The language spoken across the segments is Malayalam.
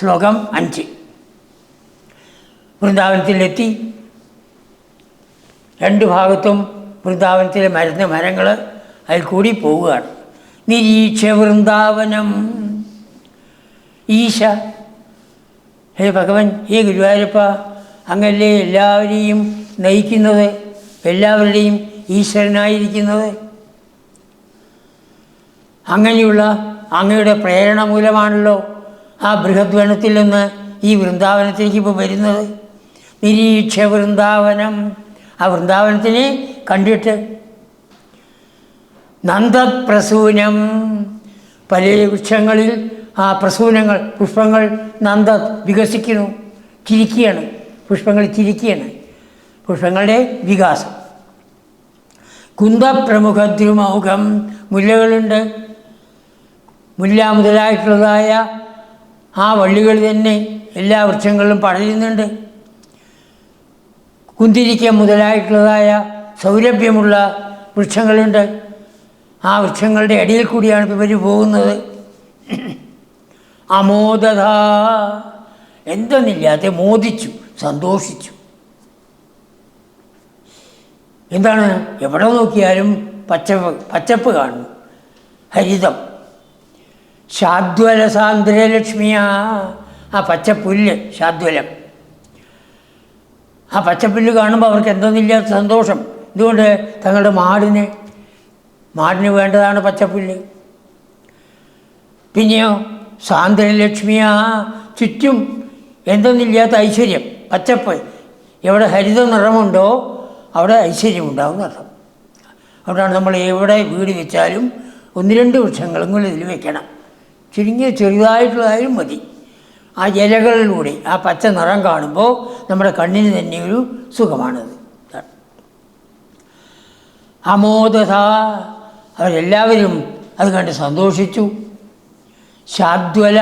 ശ്ലോകം 5. വൃന്ദാവനത്തിലെത്തി. രണ്ട് ഭാഗത്തും വൃന്ദാവനത്തിലെ മരങ്ങൾ അതിൽ കൂടി പോവുകയാണ്. നിരീക്ഷ വൃന്ദാവനം. ഈശ, ഹേ ഭഗവൻ, ഹേ ഗുരുവായൂരപ്പ, അങ്ങല്ലേ എല്ലാവരെയും നയിക്കുന്നത്, എല്ലാവരുടെയും ഈശ്വരനായിരിക്കുന്നത്. അങ്ങനെയുള്ള അങ്ങയുടെ പ്രേരണ മൂലമാണല്ലോ ആ ബൃഹദ്വനത്തിൽ നിന്ന് ഈ വൃന്ദാവനത്തിലേക്ക് ഇപ്പോൾ വരുന്നത്. നിരീക്ഷ വൃന്ദാവനം. ആ വൃന്ദാവനത്തിനെ കണ്ടിട്ട്. നന്ദപ്രസൂനം. പല വൃക്ഷങ്ങളിൽ ആ പ്രസൂനങ്ങൾ, പുഷ്പങ്ങൾ വികസിക്കുന്നു, ചിരിക്കുകയാണ്. പുഷ്പങ്ങൾ ചിരിക്കുകയാണ്, പുഷ്പങ്ങളുടെ വികാസം. കുന്തപ്രമുഖദ്രുമൗഖം. മുല്ലകളുണ്ട്. മുല്ല മുതലായിട്ടുള്ളതായ ആ വള്ളികൾ തന്നെ എല്ലാ വൃക്ഷങ്ങളിലും പടരുന്നുണ്ട്. കുന്തിരിക്ക മുതലായിട്ടുള്ളതായ സൗരഭ്യമുള്ള വൃക്ഷങ്ങളുണ്ട്. ആ വൃക്ഷങ്ങളുടെ ഇടയിൽ കൂടിയാണ് ഇവർ പോകുന്നത്. അമോദത. എന്തെന്നില്ലാതെ മോദിച്ചു, സന്തോഷിച്ചു. എന്താണ്? എവിടെ നോക്കിയാലും പച്ചപ്പ് കാണുന്നു, ഹരിതം. ശാദ്വല സാന്ദ്രലക്ഷ്മിയാ. ആ പച്ചപ്പുല്ല്, ശാദ്വലം. ആ പച്ചപ്പുല്ല് കാണുമ്പോൾ അവർക്ക് എന്തെന്നില്ലാത്ത സന്തോഷം. ഇതുകൊണ്ട് തങ്ങളുടെ മാടിന് വേണ്ടതാണ് പച്ചപ്പുല്ല്. പിന്നെയോ സാന്ദ്രലക്ഷ്മിയാ. ചുറ്റും എന്തെന്നില്ലാത്ത ഐശ്വര്യം, പച്ചപ്പ്. എവിടെ ഹരിത നിറമുണ്ടോ അവിടെ ഐശ്വര്യമുണ്ടാവും എന്നർത്ഥം. അതുകൊണ്ടാണ് നമ്മൾ എവിടെ വീട് വെച്ചാലും 1-2 വൃക്ഷങ്ങളെങ്കിലും ഇതിൽ വെക്കണം. ചെറുതായിട്ടുള്ളതായാലും മതി. ആ ഇലകളിലൂടെ ആ പച്ച നിറം കാണുമ്പോൾ നമ്മുടെ കണ്ണിന് തന്നെ ഒരു സുഖമാണത്. അമോദത. അവരെല്ലാവരും അത് കണ്ട് സന്തോഷിച്ചു. ശാദ്വല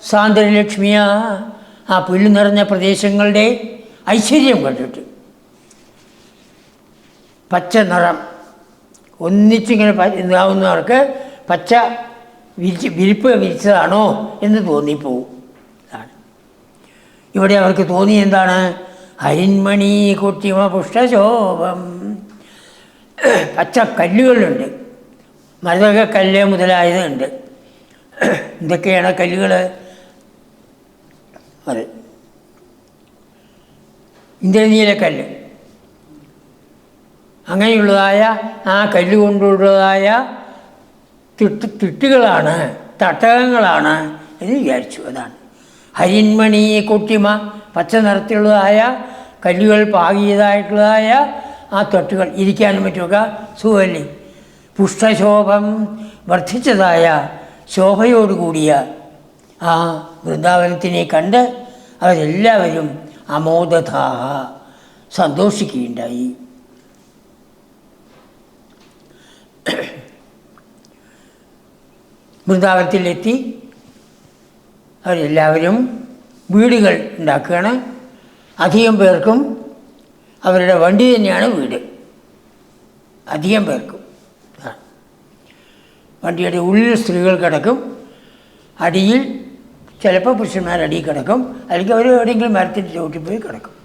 സാന്ദ്രലക്ഷ്മിയാ. ആ പുല്ല് നിറഞ്ഞ പ്രദേശങ്ങളുടെ ഐശ്വര്യം കണ്ടിട്ട്. പച്ച നിറം ഒന്നിച്ചിങ്ങനെ ഇതാവുന്നവർക്ക് പച്ച വിരിപ്പ് വിരിച്ചതാണോ എന്ന് തോന്നിപ്പോവും. ഇവിടെ അവർക്ക് തോന്നി എന്താണ്? ഹരിന്മണി കുട്ടിമ പുഷ്ടശോഭം. പച്ച കല്ലുകളുണ്ട്, മരതകക്കല്ല് മുതലായതുണ്ട്. എന്തൊക്കെയാണ് കല്ലുകൾ? അത് ഇന്ദ്രനീലക്കല്ല്. അങ്ങനെയുള്ളതായ ആ കല്ലുകൊണ്ടുള്ളതായ തിട്ടുകളാണ്, തട്ടകങ്ങളാണ് എന്ന് വിചാരിച്ചു. അതാണ് ഹരിന്മണി കുട്ടിമ. പച്ച നിറത്തിലുള്ളതായ കല്ലുകൾ പാകിയതായിട്ടുള്ളതായ ആ തട്ടുകൾ, ഇരിക്കാനും മറ്റുമൊക്കെ സുഖമല്ലേ. പുഷ്ടശോഭം. വർദ്ധിച്ചതായ ശോഭയോടുകൂടിയ ആ വൃന്ദാവനത്തിനെ കണ്ട് അവരെല്ലാവരും അമോദതാ, സന്തോഷിക്കുകയുണ്ടായി. വൃന്ദാവനത്തിലെത്തി അവരെല്ലാവരും വീടുകൾ ഉണ്ടാക്കുകയാണ്. അധികം പേർക്കും അവരുടെ വണ്ടി തന്നെയാണ് വീട്. അധികം പേർക്കും വണ്ടിയുടെ ഉള്ളിൽ സ്ത്രീകൾ കിടക്കും, അടിയിൽ ചിലപ്പോൾ പുരുഷന്മാർ അടിയിൽ കിടക്കും, അല്ലെങ്കിൽ അവർ എവിടെയെങ്കിലും മരത്തിൻ്റെ ചുവട്ടിൽ പോയി കിടക്കും.